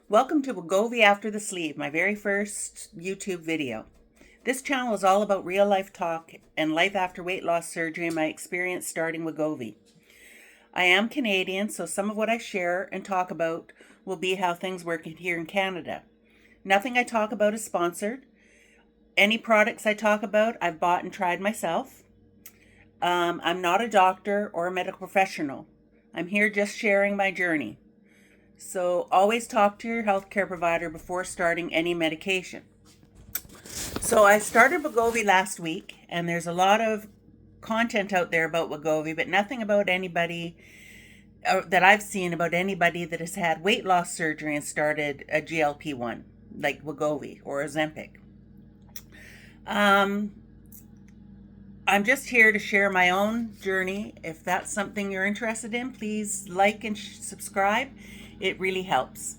Welcome to Wegovy After the Sleeve, my very first YouTube video. This channel is all about real life talk and life after weight loss surgery and my experience starting Wegovy. I am Canadian, so some of what I share and talk about will be how things work here in Canada. Nothing I talk about is sponsored. Any products I talk about, I've bought and tried myself. I'm not a doctor or a medical professional. I'm here just sharing my journey. So always talk to your healthcare provider before starting any medication. So I started Wegovy last week, and there's a lot of content out there about Wegovy, but nothing about anybody that I've seen about anybody that has had weight loss surgery and started a GLP-1 like Wegovy or Ozempic. I'm just here to share my own journey. If that's something you're interested in, please like and subscribe. It really helps.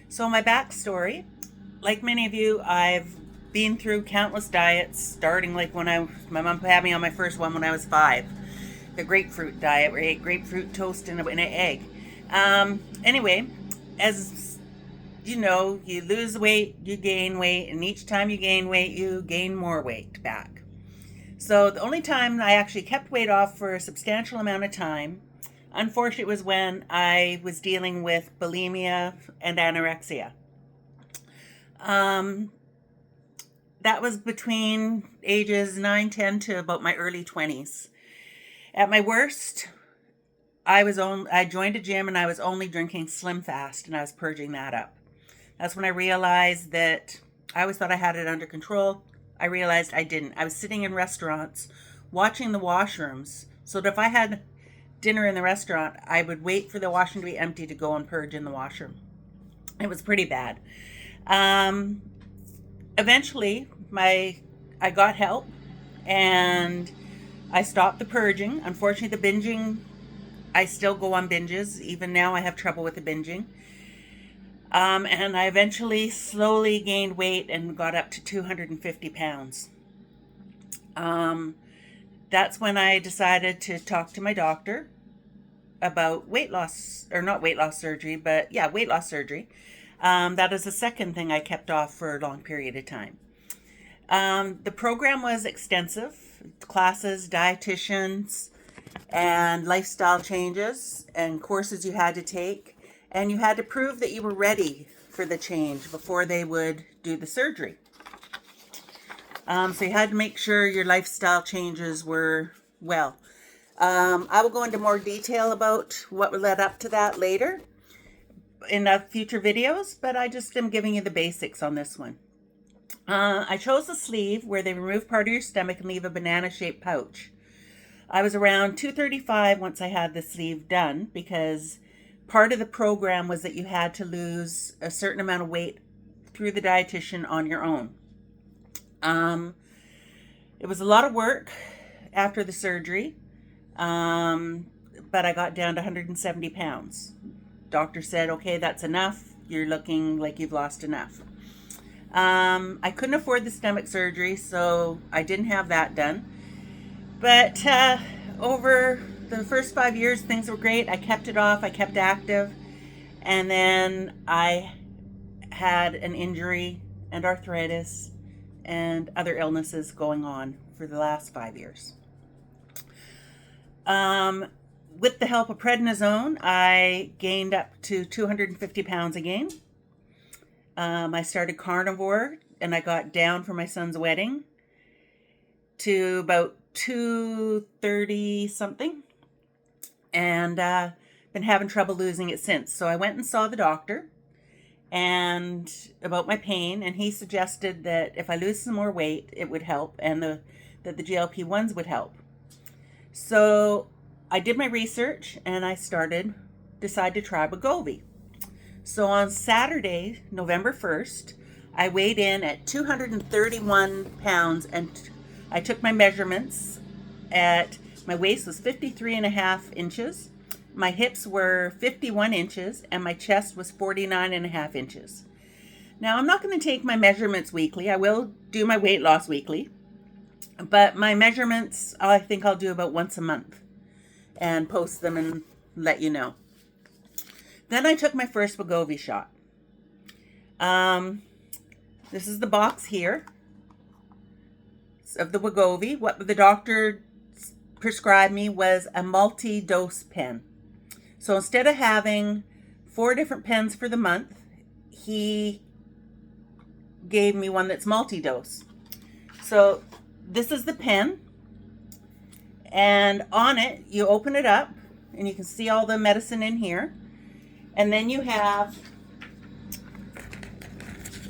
So my backstory, like many of you, I've been through countless diets, starting like when my mom had me on my first one when I was 5. The grapefruit diet, where I ate grapefruit toast and an egg. Anyway, as you know, you lose weight, you gain weight, and each time you gain weight, you gain more weight back. So the only time I actually kept weight off for a substantial amount of time, unfortunately, was when I was dealing with bulimia and anorexia. That was between ages 9, 10 to about my early 20s. At my worst, I joined a gym and I was only drinking Slim Fast, and I was purging that up. That's when I realized that I always thought I had it under control. I realized I didn't. I was sitting in restaurants watching the washrooms, so that if I had dinner in the restaurant, I would wait for the washroom to be empty to go and purge in the washroom. It was pretty bad. Eventually, I got help and I stopped the purging. Unfortunately, the binging, I still go on binges. Even now, I have trouble with the binging. And I eventually slowly gained weight and got up to 250 pounds. That's when I decided to talk to my doctor about weight loss, or not weight loss surgery, but yeah, weight loss surgery. That is the second thing I kept off for a long period of time. The program was extensive, classes, dietitians, and lifestyle changes and courses you had to take. And you had to prove that you were ready for the change before they would do the surgery. So you had to make sure your lifestyle changes were well. I will go into more detail about what led up to that later in future videos, but I just am giving you the basics on this one. I chose the sleeve where they remove part of your stomach and leave a banana-shaped pouch. I was around 235 once I had the sleeve done, because part of the program was that you had to lose a certain amount of weight through the dietitian on your own. It was a lot of work after the surgery, but I got down to 170 pounds. Doctor said, okay, that's enough. You're looking like you've lost enough. I couldn't afford the stomach surgery, so I didn't have that done. But over the first 5 years, things were great. I kept it off. I kept active. And then I had an injury and arthritis and other illnesses going on for the last 5 years. With the help of prednisone, I gained up to 250 pounds again. I started carnivore, and I got down for my son's wedding to about 230 something. And been having trouble losing it since. So I went and saw the doctor and about my pain, and he suggested that if I lose some more weight, it would help, and that the GLP-1s would help. So I did my research and I decided to try Wegovy. So on Saturday, November 1st, I weighed in at 231 pounds, and I took my measurements. My waist was 53.5 inches. My hips were 51 inches, and my chest was 49.5 inches. Now, I'm not going to take my measurements weekly. I will do my weight loss weekly, but my measurements, I think I'll do about once a month and post them and let you know. Then I took my first Wegovy shot. This is the box here of the Wegovy. What the doctor prescribed me was a multi-dose pen. So instead of having 4 different pens for the month, he gave me one that's multi-dose. So this is the pen, and on it you open it up and you can see all the medicine in here, and then you have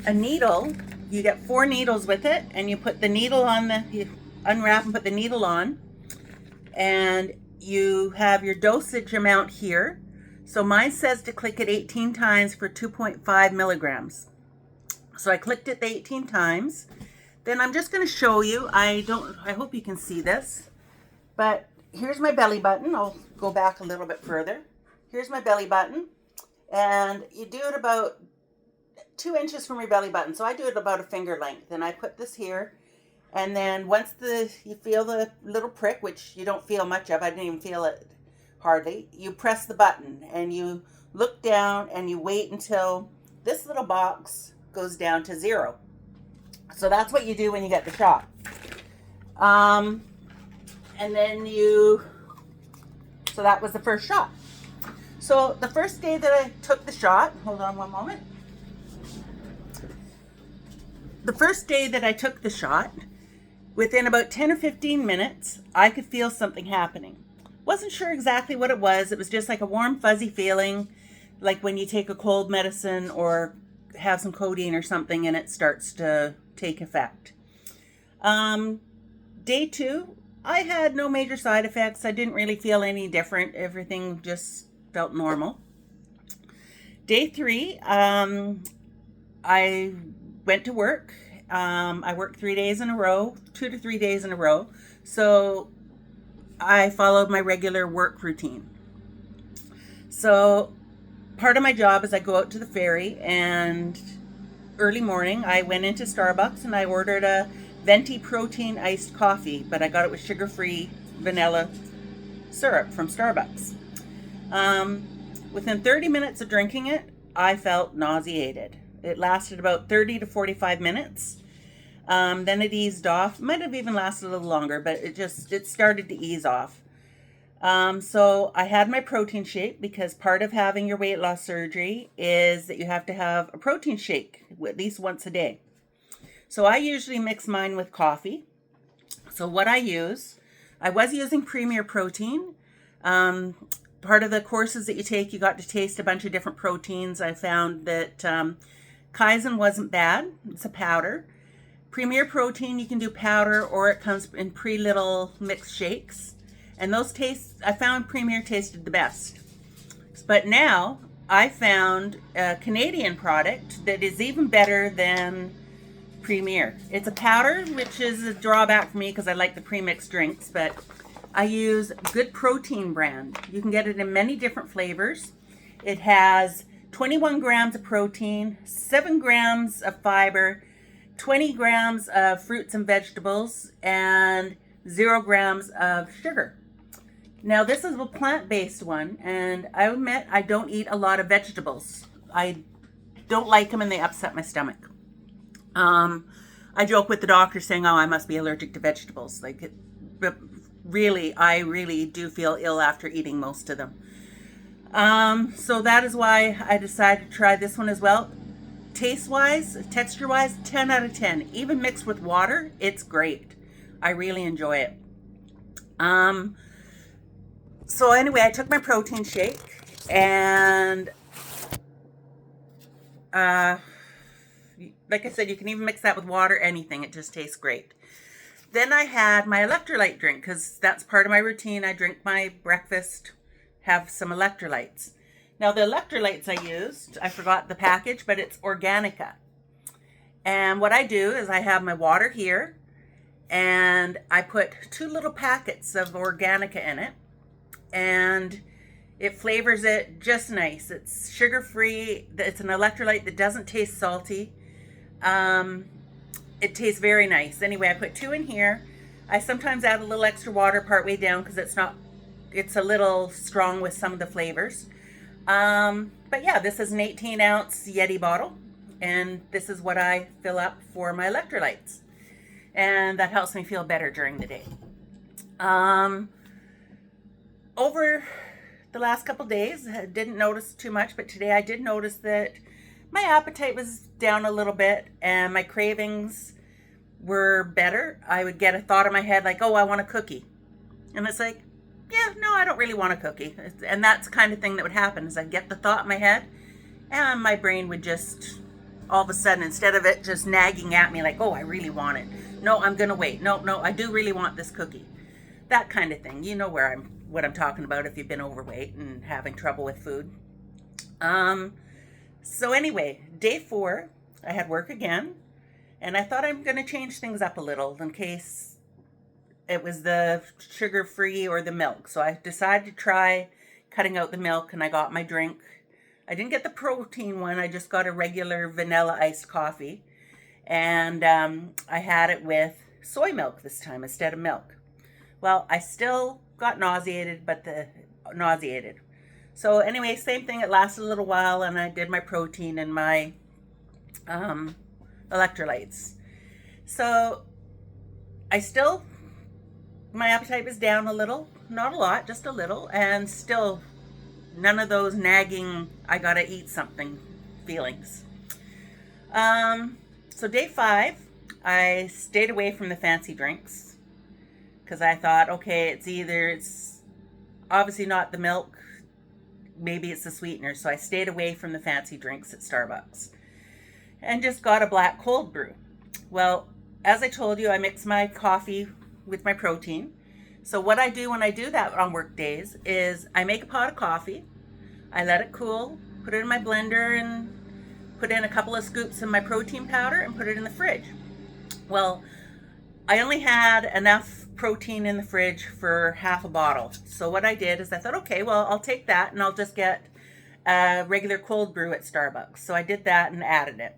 a needle. You get 4 needles with it, and you put the needle on you unwrap and put the needle on, and you have your dosage amount here. So mine says to click it 18 times for 2.5 milligrams. So I clicked it the 18 times. Then I'm just going to show you. I hope you can see this, but here's my belly button. I'll go back a little bit further. Here's my belly button, and you do it about 2 inches from your belly button. So I do it about a finger length, and I put this here, and then once you feel the little prick, which you don't feel much of, I didn't even feel it hardly, you press the button and you look down and you wait until this little box goes down to 0. So that's what you do when you get the shot. And then so that was the first shot. So the first day that I took the shot, hold on one moment. The first day that I took the shot, within about 10 or 15 minutes, I could feel something happening. Wasn't sure exactly what it was. It was just like a warm, fuzzy feeling, like when you take a cold medicine or have some codeine or something and it starts to take effect. Day 2, I had no major side effects. I didn't really feel any different. Everything just felt normal. Day 3, I went to work. I worked 3 days in a row, 2 to 3 days in a row. So I followed my regular work routine. So part of my job is I go out to the ferry, and early morning I went into Starbucks and I ordered a venti protein iced coffee, but I got it with sugar-free vanilla syrup from Starbucks. Within 30 minutes of drinking it, I felt nauseated. It lasted about 30 to 45 minutes. Then it eased off. It might have even lasted a little longer, but it started to ease off. So I had my protein shake, because part of having your weight loss surgery is that you have to have a protein shake at least once a day. So I usually mix mine with coffee. So what I was using Premier Protein. Part of the courses that you take, you got to taste a bunch of different proteins. I found that Kaizen wasn't bad. It's a powder. Premier Protein, you can do powder, or it comes in little mixed shakes. And those I found Premier tasted the best. But now I found a Canadian product that is even better than Premier. It's a powder, which is a drawback for me because I like the pre-mixed drinks, but I use Good Protein brand. You can get it in many different flavors. It has 21 grams of protein, 7 grams of fiber, 20 grams of fruits and vegetables, and 0 grams of sugar. Now this is a plant-based one, and I admit I don't eat a lot of vegetables. I don't like them and they upset my stomach. I joke with the doctor saying, oh, I must be allergic to vegetables. But really, I really do feel ill after eating most of them. So that is why I decided to try this one as well. Taste-wise, texture-wise, 10 out of 10. Even mixed with water, it's great. I really enjoy it. So anyway, I took my protein shake, and like I said, you can even mix that with water, anything. It just tastes great. Then I had my electrolyte drink, because that's part of my routine. I drink my breakfast, have some electrolytes. Now the electrolytes I used, I forgot the package, but it's Organica. And what I do is I have my water here, and I put 2 little packets of Organica in it, and it flavors it just nice. It's sugar-free. It's an electrolyte that doesn't taste salty. It tastes very nice. Anyway, I put 2 in here. I sometimes add a little extra water partway down because it's a little strong with some of the flavors. But yeah, this is an 18-ounce Yeti bottle. and this is what I fill up for my electrolytes. And that helps me feel better during the day. Over the last couple days, I didn't notice too much, but today I did notice that my appetite was down a little bit and my cravings were better. I would get a thought in my head like, oh, I want a cookie. And it's like, yeah, no, I don't really want a cookie. And that's the kind of thing that would happen is I'd get the thought in my head and my brain would just, all of a sudden, instead of it just nagging at me like, oh, I really want it. No, I'm going to wait. No, I do really want this cookie. That kind of thing. You know what I'm talking about if you've been overweight and having trouble with food. So anyway, day 4, I had work again, and I thought I'm going to change things up a little in case it was the sugar-free or the milk. So I decided to try cutting out the milk, and I got my drink. I didn't get the protein one. I just got a regular vanilla iced coffee, and I had it with soy milk this time instead of milk. Well, I still got nauseated. So anyway, same thing. It lasted a little while, and I did my protein and my electrolytes. So my appetite was down a little, not a lot, just a little, and still none of those nagging, I gotta eat something feelings. So day 5, I stayed away from the fancy drinks because I thought, okay, it's obviously not the milk, maybe it's the sweetener. So I stayed away from the fancy drinks at Starbucks and just got a black cold brew. Well, as I told you, I mix my coffee with my protein. So what I do when I do that on work days is I make a pot of coffee, I let it cool, put it in my blender and put in a couple of scoops of my protein powder and put it in the fridge. Well, I only had enough protein in the fridge for half a bottle. So what I did is I thought, okay, well, I'll take that and I'll just get a regular cold brew at Starbucks. So I did that and added it.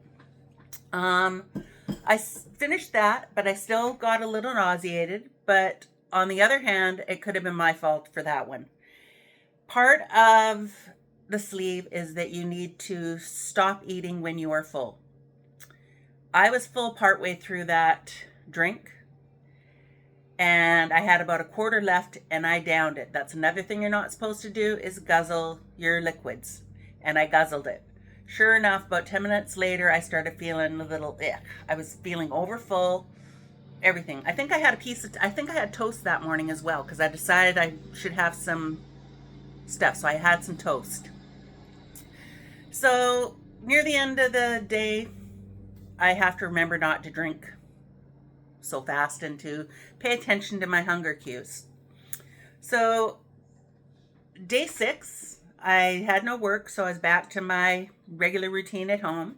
I finished that, but I still got a little nauseated. But on the other hand, it could have been my fault for that one. Part of the sleeve is that you need to stop eating when you are full. I was full partway through that drink, and I had about a quarter left, and I downed it. That's another thing you're not supposed to do is guzzle your liquids, and I guzzled it. Sure enough, about 10 minutes later, I started feeling a little ick. I was feeling overfull, everything. I think I had toast that morning as well because I decided I should have some stuff. So I had some toast. So near the end of the day, I have to remember not to drink so fast and to pay attention to my hunger cues. So day 6, I had no work, so I was back to my regular routine at home.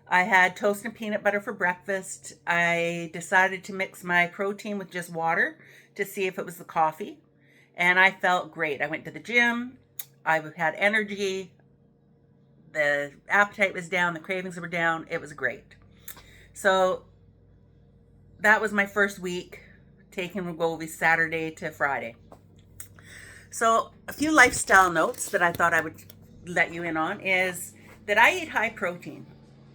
I had toast and peanut butter for breakfast. I decided to mix my protein with just water to see if it was the coffee. And I felt great. I went to the gym. I had energy. The appetite was down. The cravings were down. It was great. So that was my first week taking Wegovy Saturday to Friday. So a few lifestyle notes that I thought I would let you in on is that I eat high protein.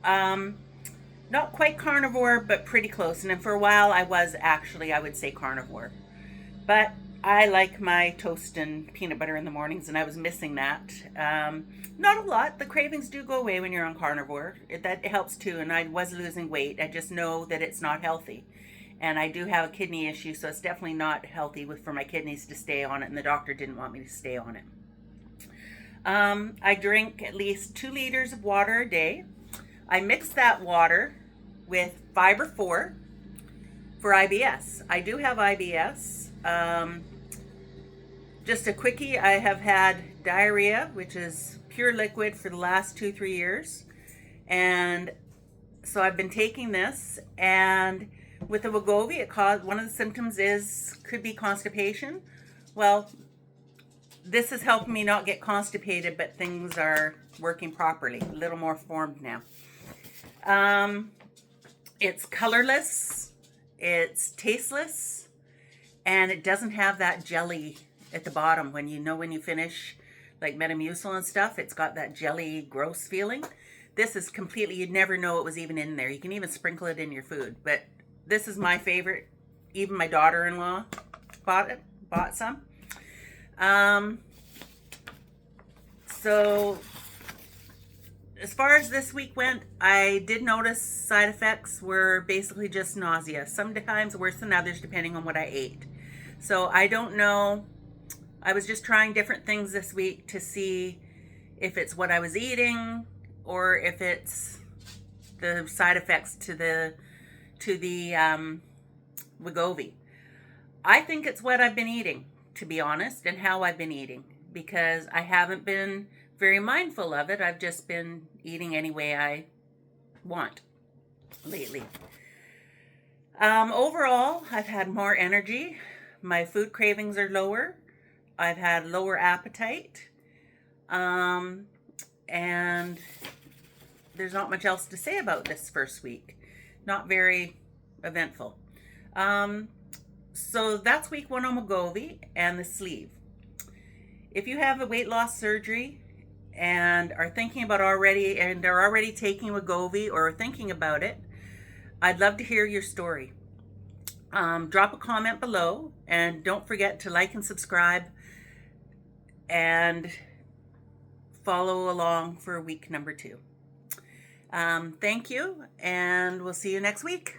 Not quite carnivore, but pretty close. And then for a while I was actually, I would say carnivore. But I like my toast and peanut butter in the mornings, and I was missing that. Not a lot. The cravings do go away when you're on carnivore. That helps too, and I was losing weight. I just know that it's not healthy. And I do have a kidney issue, so it's definitely not healthy for my kidneys to stay on it, and the doctor didn't want me to stay on it. I drink at least 2 liters of water a day. I mix that water with Fiber 4 for IBS. I do have IBS. Just a quickie, I have had diarrhea, which is pure liquid, for the last 2-3 years. And so I've been taking this, and with the Wegovy, one of the symptoms could be constipation. Well, this has helped me not get constipated, but things are working properly, a little more formed now. It's colorless, it's tasteless, and it doesn't have that jelly at the bottom. When you finish like Metamucil and stuff, it's got that jelly gross feeling. this is completely, you'd never know it was even in there. You can even sprinkle it in your food. But this is my favorite. Even my daughter-in-law bought some. So as far as this week went, I did notice side effects were basically just nausea. Sometimes worse than others, depending on what I ate. So I don't know. I was just trying different things this week to see if it's what I was eating or if it's the side effects to the Wegovy. I think it's what I've been eating, to be honest, and how I've been eating, because I haven't been very mindful of it. I've just been eating any way I want lately. Overall, I've had more energy. My food cravings are lower. I've had lower appetite. And there's not much else to say about this first week. Not very eventful. So that's week 1 on Wegovy and the sleeve. If you have a weight loss surgery and are thinking about are already taking Wegovy or are thinking about it, I'd love to hear your story. Drop a comment below, and don't forget to like and subscribe and follow along for week number 2. Thank you, and we'll see you next week.